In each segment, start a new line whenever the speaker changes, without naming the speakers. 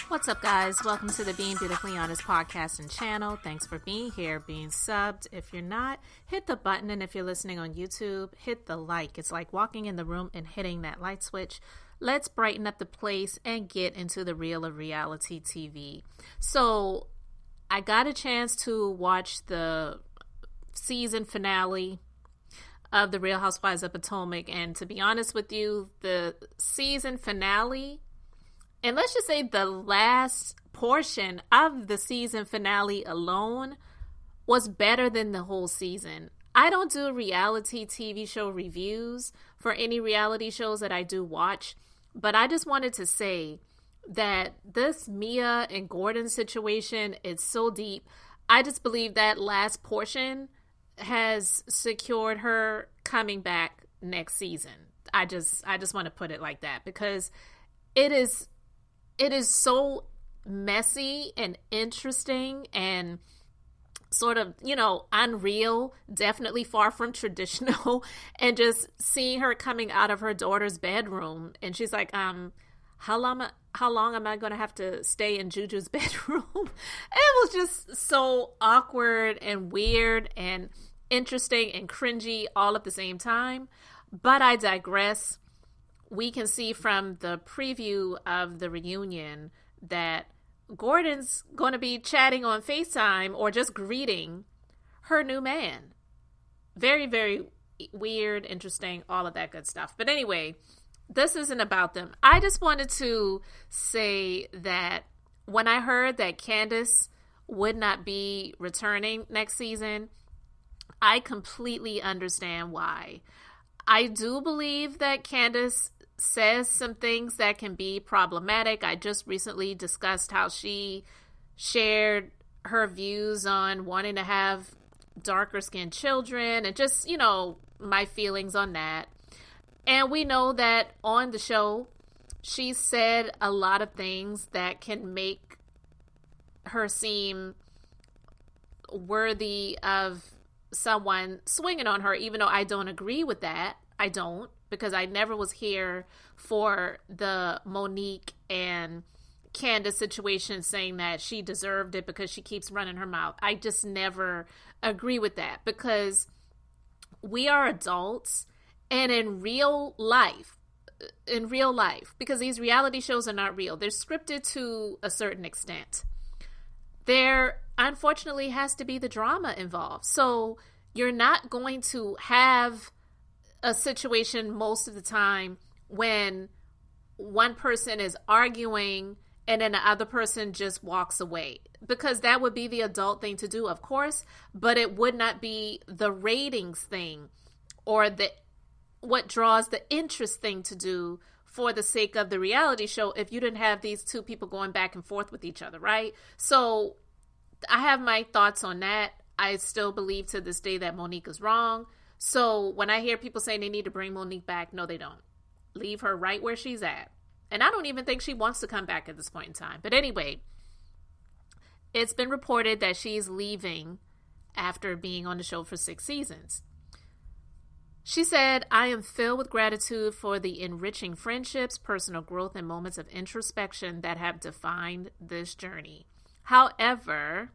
What's up, guys? Welcome to the Being Beautifully Honest podcast and channel. Thanks for being here, being subbed. If you're not, hit the button, and if you're listening on YouTube, hit the like. It's like walking in the room and hitting that light switch. Let's brighten up the place and get into the real of reality TV. So, I got a chance to watch the season finale of the Real Housewives of Potomac, and to be honest with you, the season finale, and let's just say the last portion of the season finale alone, was better than the whole season. I don't do reality TV show reviews for any reality shows that I do watch, but I just wanted to say that this Mia and Gordon situation is so deep. I just believe that last portion has secured her coming back next season. I just want to put it like that, because it is so messy and interesting and sort of, unreal, definitely far from traditional. And just seeing her coming out of her daughter's bedroom, and she's like, how long am I going to have to stay in Juju's bedroom? It was just so awkward and weird and interesting and cringy all at the same time. But I digress. We can see from the preview of the reunion that Gordon's going to be chatting on FaceTime or just greeting her new man. Very, very weird, interesting, all of that good stuff. But anyway, this isn't about them. I just wanted to say that when I heard that Candiace would not be returning next season, I completely understand why. I do believe that Candiace says some things that can be problematic. I just recently discussed how she shared her views on wanting to have darker skinned children and just, my feelings on that. And we know that on the show, she said a lot of things that can make her seem worthy of someone swinging on her, even though I don't agree with that. I don't, because I never was here for the Monique and Candiace situation saying that she deserved it because she keeps running her mouth. I just never agree with that, because we are adults, and in real life, because these reality shows are not real, they're scripted to a certain extent. There unfortunately has to be the drama involved. So you're not going to have a situation most of the time when one person is arguing and then the other person just walks away, because that would be the adult thing to do, of course, but it would not be the ratings thing or what draws the interest thing to do for the sake of the reality show if you didn't have these two people going back and forth with each other, right? So I have my thoughts on that. I still believe to this day that Monique is wrong. So when I hear people saying they need to bring Monique back, no, they don't. Leave her right where she's at. And I don't even think she wants to come back at this point in time. But anyway, it's been reported that she's leaving after being on the show for 6 seasons. She said, "I am filled with gratitude for the enriching friendships, personal growth, and moments of introspection that have defined this journey. However,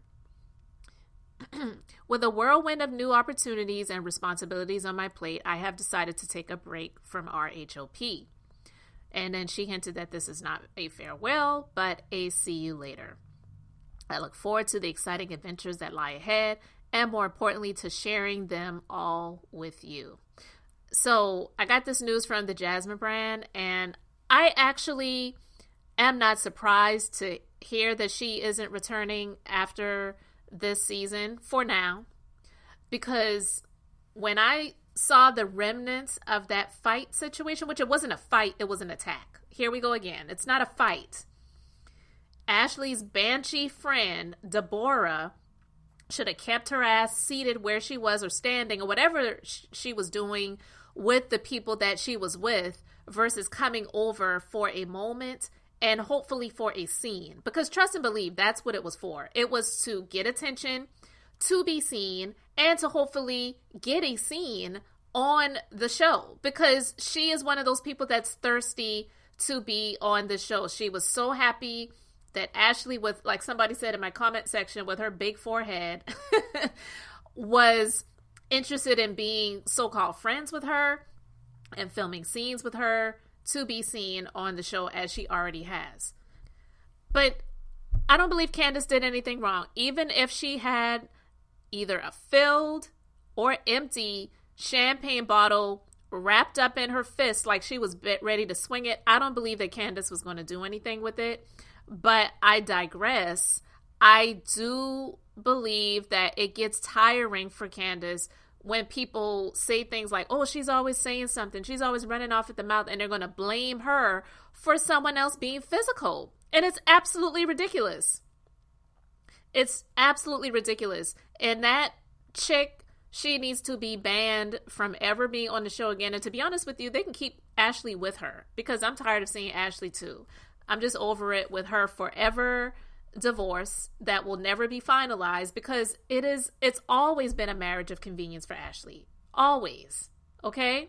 with a whirlwind of new opportunities and responsibilities on my plate, I have decided to take a break from RHOP." And then she hinted that this is not a farewell, but a see you later. "I look forward to the exciting adventures that lie ahead, and more importantly, to sharing them all with you." So I got this news from the Jasmine brand, and I actually am not surprised to hear that she isn't returning after this season for now, because when I saw the remnants of that fight situation, which it wasn't a fight, it was an attack. Here we go again. It's not a fight. Ashley's banshee friend, Deborah, should have kept her ass seated where she was or standing or whatever she was doing with the people that she was with versus coming over for a moment and hopefully for a scene. Because trust and believe, that's what it was for. It was to get attention, to be seen, and to hopefully get a scene on the show. Because she is one of those people that's thirsty to be on the show. She was so happy that Ashley, with, like somebody said in my comment section, with her big forehead, was interested in being so-called friends with her and filming scenes with her to be seen on the show as she already has. But I don't believe Candiace did anything wrong. Even if she had either a filled or empty champagne bottle wrapped up in her fist like she was ready to swing it, I don't believe that Candiace was going to do anything with it. But I digress. I do believe that it gets tiring for Candiace when people say things like, oh, she's always saying something, she's always running off at the mouth, and they're going to blame her for someone else being physical. And it's absolutely ridiculous. It's absolutely ridiculous. And that chick, she needs to be banned from ever being on the show again. And to be honest with you, they can keep Ashley with her, because I'm tired of seeing Ashley too. I'm just over it with her forever divorce that will never be finalized, because it's always been a marriage of convenience for Ashley. Always. Okay?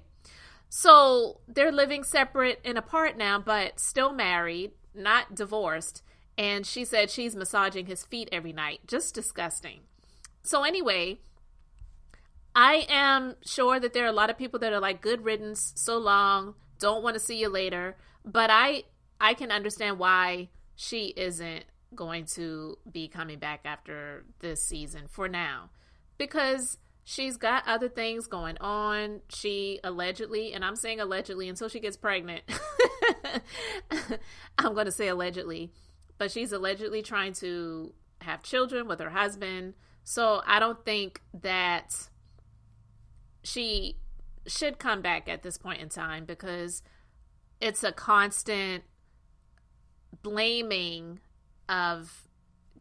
So they're living separate and apart now, but still married, not divorced. And she said she's massaging his feet every night. Just disgusting. So anyway, I am sure that there are a lot of people that are like, good riddance, so long, don't want to see you later. But I can understand why she isn't going to be coming back after this season for now, because she's got other things going on. She allegedly, and I'm saying allegedly until she gets pregnant, I'm going to say allegedly, but she's allegedly trying to have children with her husband. So I don't think that she should come back at this point in time, because it's a constant blaming of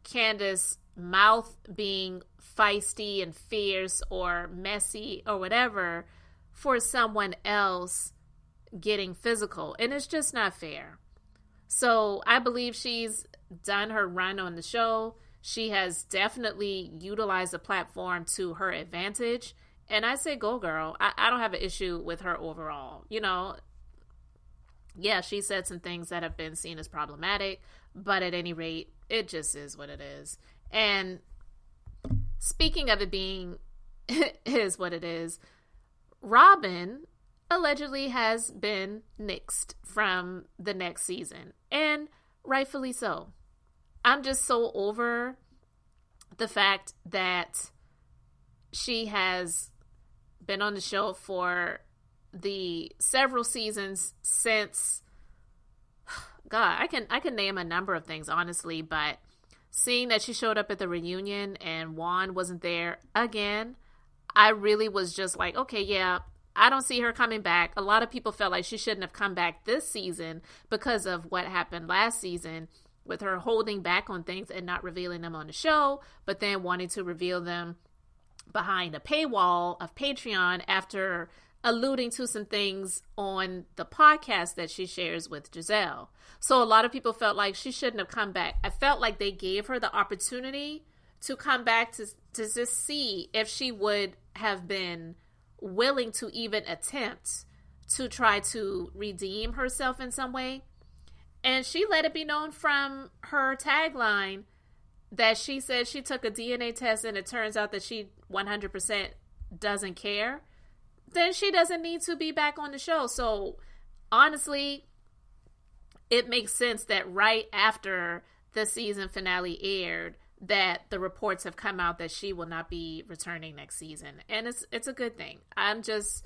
Candiace's mouth being feisty and fierce or messy or whatever for someone else getting physical. And it's just not fair. So I believe she's done her run on the show. She has definitely utilized the platform to her advantage. And I say, go girl. I don't have an issue with her overall. You know, yeah, she said some things that have been seen as problematic, but at any rate, it just is what it is. And speaking of it being is what it is, Robyn allegedly has been nixed from the next season, and rightfully so. I'm just so over the fact that she has been on the show for the several seasons since, God, I can name a number of things, honestly, but seeing that she showed up at the reunion and Juan wasn't there again, I really was just like, okay, yeah, I don't see her coming back. A lot of people felt like she shouldn't have come back this season because of what happened last season with her holding back on things and not revealing them on the show, but then wanting to reveal them behind a paywall of Patreon after alluding to some things on the podcast that she shares with Giselle. So a lot of people felt like she shouldn't have come back. I felt like they gave her the opportunity to come back to just see if she would have been willing to even attempt to try to redeem herself in some way. And she let it be known from her tagline that she said she took a DNA test and it turns out that she 100% doesn't care. Then she doesn't need to be back on the show. So honestly, it makes sense that right after the season finale aired, that the reports have come out that she will not be returning next season. And it's a good thing. I'm just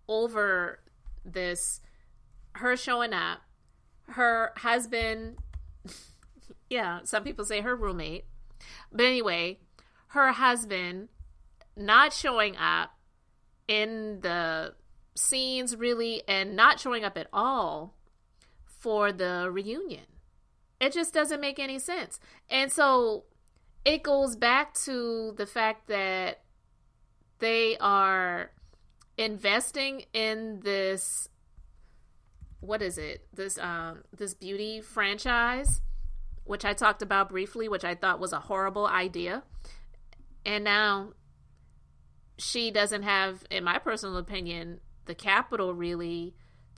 over this, her showing up, her husband, yeah, some people say her roommate, but anyway, her husband not showing up in the scenes really, and not showing up at all for the reunion. It just doesn't make any sense. And so it goes back to the fact that they are investing in this, what is it? This beauty franchise, which I talked about briefly, which I thought was a horrible idea. And now she doesn't have, in my personal opinion, the capital really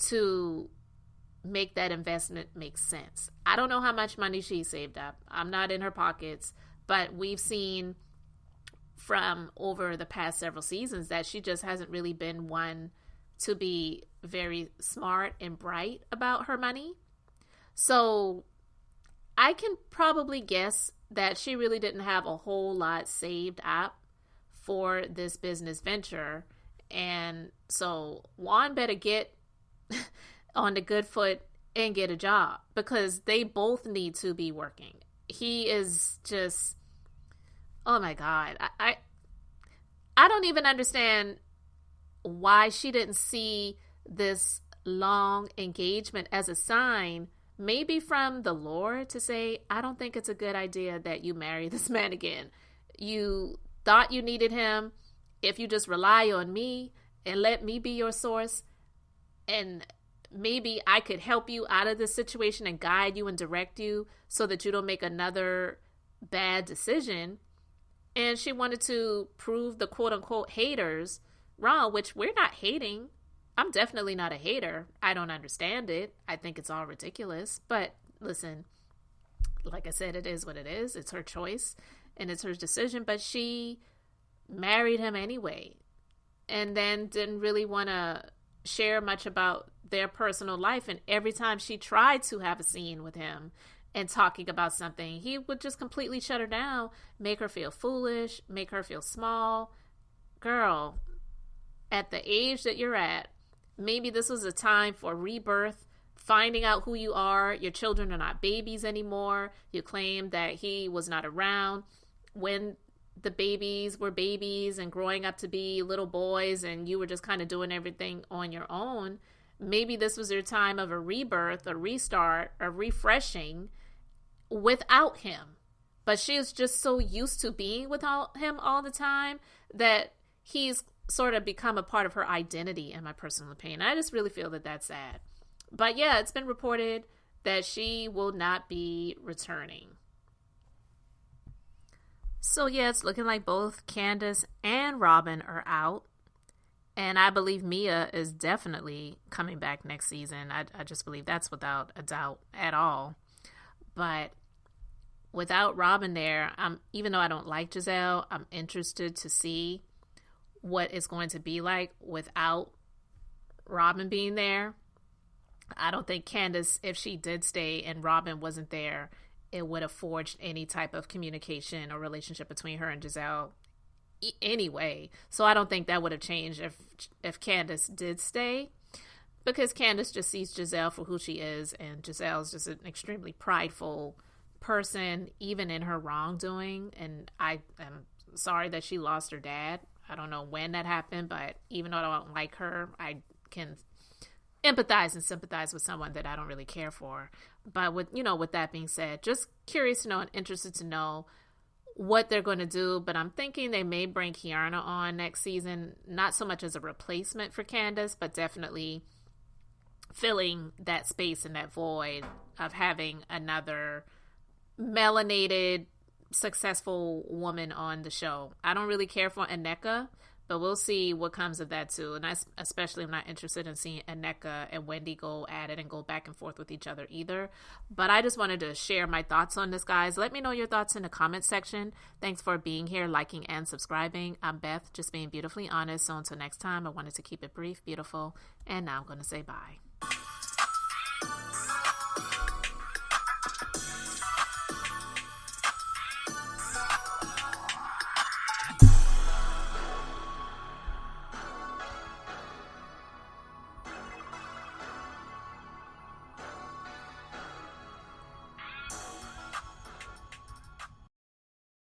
to make that investment make sense. I don't know how much money she saved up. I'm not in her pockets, but we've seen from over the past several seasons that she just hasn't really been one to be very smart and bright about her money. So I can probably guess that she really didn't have a whole lot saved up for this business venture. And so Juan better get on the good foot and get a job, because they both need to be working. He is just, oh my God. I don't even understand why she didn't see this long engagement as a sign, maybe from the Lord, to say, I don't think it's a good idea that you marry this man again. You thought you needed him. If you just rely on me and let me be your source, and maybe I could help you out of this situation and guide you and direct you so that you don't make another bad decision. And she wanted to prove the quote unquote haters wrong, which we're not hating. I'm definitely not a hater. I don't understand it. I think it's all ridiculous. But listen, like I said, it is what it is. It's her choice and it's her decision. But she married him anyway, and then didn't really want to share much about their personal life. And every time she tried to have a scene with him and talking about something, he would just completely shut her down, make her feel foolish, make her feel small. Girl, at the age that you're at, maybe this was a time for rebirth, finding out who you are. Your children are not babies anymore. You claim that he was not around when the babies were babies and growing up to be little boys, and you were just kind of doing everything on your own. Maybe this was your time of a rebirth, a restart, a refreshing without him. But she is just so used to being without him all the time that he's sort of become a part of her identity, in my personal opinion. I just really feel that that's sad. But yeah, it's been reported that she will not be returning. So yeah, it's looking like both Candiace and Robyn are out. And I believe Mia is definitely coming back next season. I just believe that's without a doubt at all. But without Robyn there, even though I don't like Giselle, I'm interested to see what it's going to be like without Robyn being there. I don't think Candiace, if she did stay and Robyn wasn't there, it would have forged any type of communication or relationship between her and Giselle anyway. So I don't think that would have changed if Candiace did stay, because Candiace just sees Giselle for who she is, and Giselle's just an extremely prideful person, even in her wrongdoing. And I am sorry that she lost her dad. I don't know when that happened, but even though I don't like her, I can empathize and sympathize with someone that I don't really care for. But with that being said, just curious to know and interested to know what they're going to do. But I'm thinking they may bring Kiana on next season, not so much as a replacement for Candiace, but definitely filling that space and that void of having another melanated, successful woman on the show. I don't really care for Aneka, but we'll see what comes of that too. And I especially am not interested in seeing Aneka and Wendy go at it and go back and forth with each other either. But I just wanted to share my thoughts on this, guys. Let me know your thoughts in the comment section. Thanks for being here, liking, and subscribing. I'm Beth, just being beautifully honest. So until next time, I wanted to keep it brief, beautiful, and now I'm going to say bye.